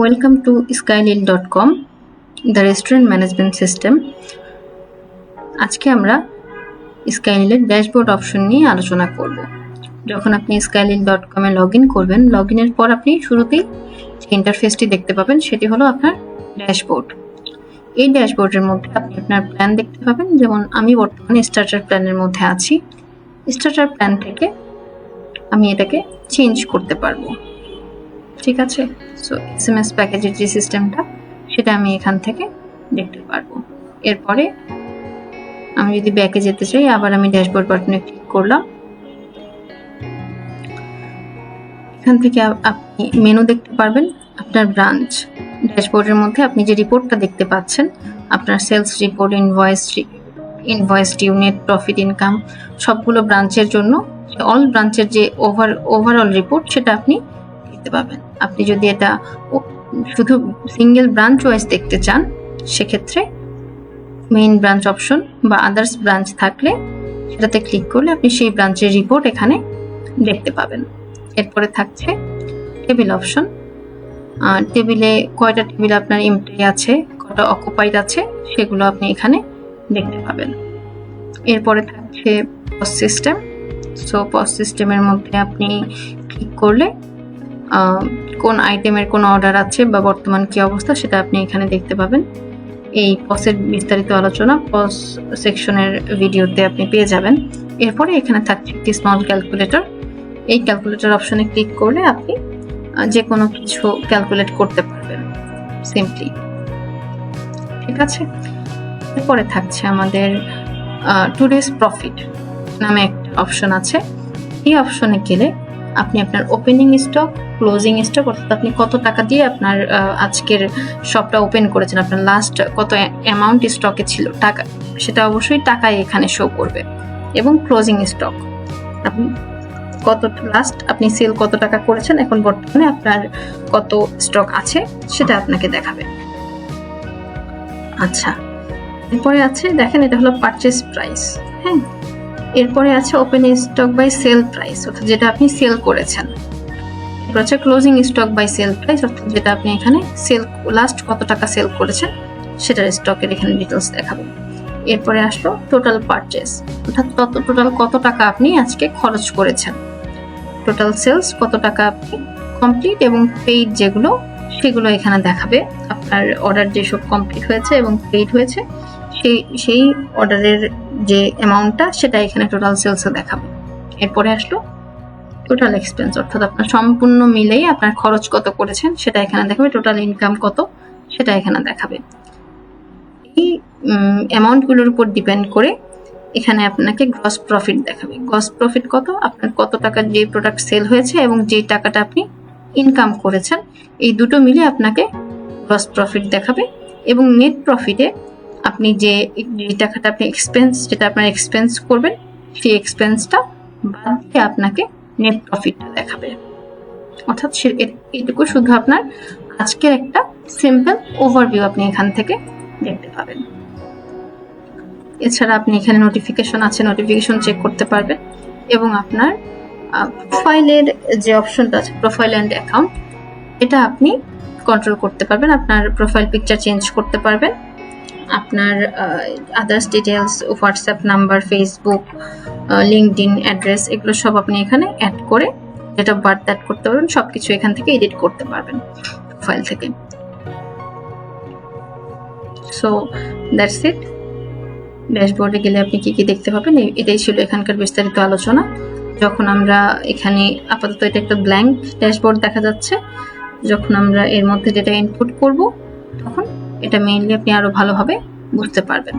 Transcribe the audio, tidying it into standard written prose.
Welcome to skylil.com, the restaurant management system. আজকে আমরা স্কাইলিলের dashboard option নিয়ে আলোচনা করব। যখন আপনি skylil.com এ লগইন করবেন, লগইনের পর আপনি শুরুতেই যে ইন্টারফেসটি দেখতে পাবেন সেটি হলো আপনার ড্যাশবোর্ড। এই ড্যাশবোর্ডের মধ্যে আপনি আপনার প্ল্যান দেখতে পাবেন। যেমন আমি বর্তমানে স্টার্টার প্ল্যানের মধ্যে আছি। স্টার্টার প্ল্যান থেকে আমি এটাকে চেঞ্জ করতে পারবো। ঠিক আছে, সো SMS প্যাকেজের যে সিস্টেমটা সেটা আমি এখান থেকে দেখতে পারবো। এরপরে আমি যদি ব্যাকে যেতে চাই, আবার আমি ড্যাশবোর্ড বাটনে ক্লিক করলাম। এখান থেকে আপনি মেনু দেখতে পারবেন, আপনার ব্রাঞ্চ। ড্যাশবোর্ডের মধ্যে আপনি যে রিপোর্টটা দেখতে পাচ্ছেন, আপনার sales report, invoice due, net profit, income, সবগুলো ব্রাঞ্চের জন্য অল ব্রাঞ্চের যে ওভারঅল রিপোর্ট সেটা আপনি দেখতে পাবেন। আপনি যদি এটা শুধু সিঙ্গেল ব্রাঞ্চ ওয়াইজ দেখতে চান, সেক্ষেত্রে মেইন ব্রাঞ্চ অপশন বা আদার্স ব্রাঞ্চ থাকলে সেটাতে ক্লিক করলে আপনি সেই ব্রাঞ্চের রিপোর্ট এখানে দেখতে পাবেন। এরপরে থাকছে টেবিল অপশন। টেবিলে কয়টা টেবিল আপনার এমপ্লয়ি আছে, কয়টা অকুপাইড আছে, সেগুলো আপনি এখানে দেখতে পাবেন। এরপরে থাকছে পজ সিস্টেম। সো পজ সিস্টেমের মধ্যে আপনি ক্লিক করলে কোন আইটেমের কোন অর্ডার আছে বা বর্তমান কি অবস্থা সেটা আপনি এখানে দেখতে পাবেন। এই পজের বিস্তারিত আলোচনা পজ সেকশনের ভিডিওতে আপনি পেয়ে যাবেন। এরপরে এখানে থাকছে একটি স্মল ক্যালকুলেটর। এই ক্যালকুলেটর অপশনে ক্লিক করলে আপনি যে কোনো কিছু ক্যালকুলেট করতে পারবেন সিম্পলি। ঠিক আছে, এরপরে থাকছে আমাদের টুডেস প্রফিট নামে একটা অপশন আছে। এই অপশনে গেলে আপনি আপনার ওপেনিং স্টক, ক্লোজিং স্টক, অর্থাৎ আপনি কত টাকা দিয়ে আপনার আজকের শপটা ওপেন করেছেন, আপনার লাস্ট কত অ্যামাউন্ট স্টকে ছিল টাকা, সেটা অবশ্যই টাকায় এখানে শো করবে। এবং ক্লোজিং স্টক, আপনি কত লাস্ট আপনি সেল কত টাকা করেছেন, এখন বর্তমানে আপনার কত স্টক আছে সেটা আপনাকে দেখাবে। আচ্ছা, এরপরে আছে দেখেন, এটা হলো পারচেজ প্রাইস। হ্যাঁ, এরপরে আছে open stock by sell price, অর্থাৎ যেটা আপনি সেল করেছেন। এরপর আছে closing stock by sell price, অর্থাৎ যেটা আপনি এখানে সেল লাস্ট কত টাকা সেল করেছেন সেটার স্টকের এখানে ডিটেলস দেখাবে। এরপরে আসলো টোটাল পারচেজ, অর্থাৎ টোটাল কত টাকা আপনি আজকে খরচ করেছেন। টোটাল সেলস কত টাকা আপনি কমপ্লিট এবং পেইড যেগুলো সেগুলো এখানে দেখাবে। আপনার অর্ডার যেসব কমপ্লিট হয়েছে এবং পেইড হয়েছে সেই অর্ডারের যে অ্যামাউন্টটা সেটা এখানে টোটাল সেলসে দেখাবে। এরপরে আসলো টোটাল এক্সপেন্স, অর্থাৎ আপনার সম্পূর্ণ মিলেই আপনার খরচ কত করেছেন সেটা এখানে দেখাবে। টোটাল ইনকাম কত সেটা এখানে দেখাবে। এই অ্যামাউন্টগুলোর উপর ডিপেন্ড করে এখানে আপনাকে গ্রস প্রফিট দেখাবে। গ্রস প্রফিট কত, আপনার কত টাকা যে প্রোডাক্ট সেল হয়েছে এবং যে টাকাটা আপনি ইনকাম করেছেন, এই দুটো মিলে আপনাকে গ্রস প্রফিট দেখাবে। এবং নেট প্রফিটে আপনি যে টাকাটা আপনি এক্সপেন্স, যেটা আপনার এক্সপেন্স করবেন, সেই এক্সপেন্সটা বাদ দিয়ে আপনাকে নেট প্রফিটটা দেখাবে। অর্থাৎ এটুকু শুধু আপনার আজকের একটা সিম্পল ওভারভিউ আপনি এখান থেকে দেখতে পাবেন। এছাড়া আপনি এখানে নোটিফিকেশন আছে, নোটিফিকেশন চেক করতে পারবেন। এবং আপনার প্রোফাইলের যে অপশনটা আছে, প্রোফাইল অ্যান্ড অ্যাকাউন্ট, এটা আপনি কন্ট্রোল করতে পারবেন। আপনার প্রোফাইল পিকচার চেঞ্জ করতে পারবেন। আপনার others details, WhatsApp number, Facebook, LinkedIn address, এগুলো সব আপনি এখানে অ্যাড করে ডেট অফ বার্থ অ্যাড করতে পারবেন। সবকিছু এখান থেকে এডিট করতে পারবেন প্রোফাইল থেকে। So that's it. ড্যাশবোর্ডে গেলে আপনি কি কি দেখতে পাবেন, এটাই ছিল এখানকার বিস্তারিত আলোচনা। যখন আমরা এখানে আপাতত এটা একটা ব্ল্যাঙ্ক ড্যাশবোর্ড দেখা যাচ্ছে, যখন আমরা এর মধ্যে ডেটা ইনপুট করব তখন এটা মেইনলি আপনি আরো ভালোভাবে বুঝতে পারবেন।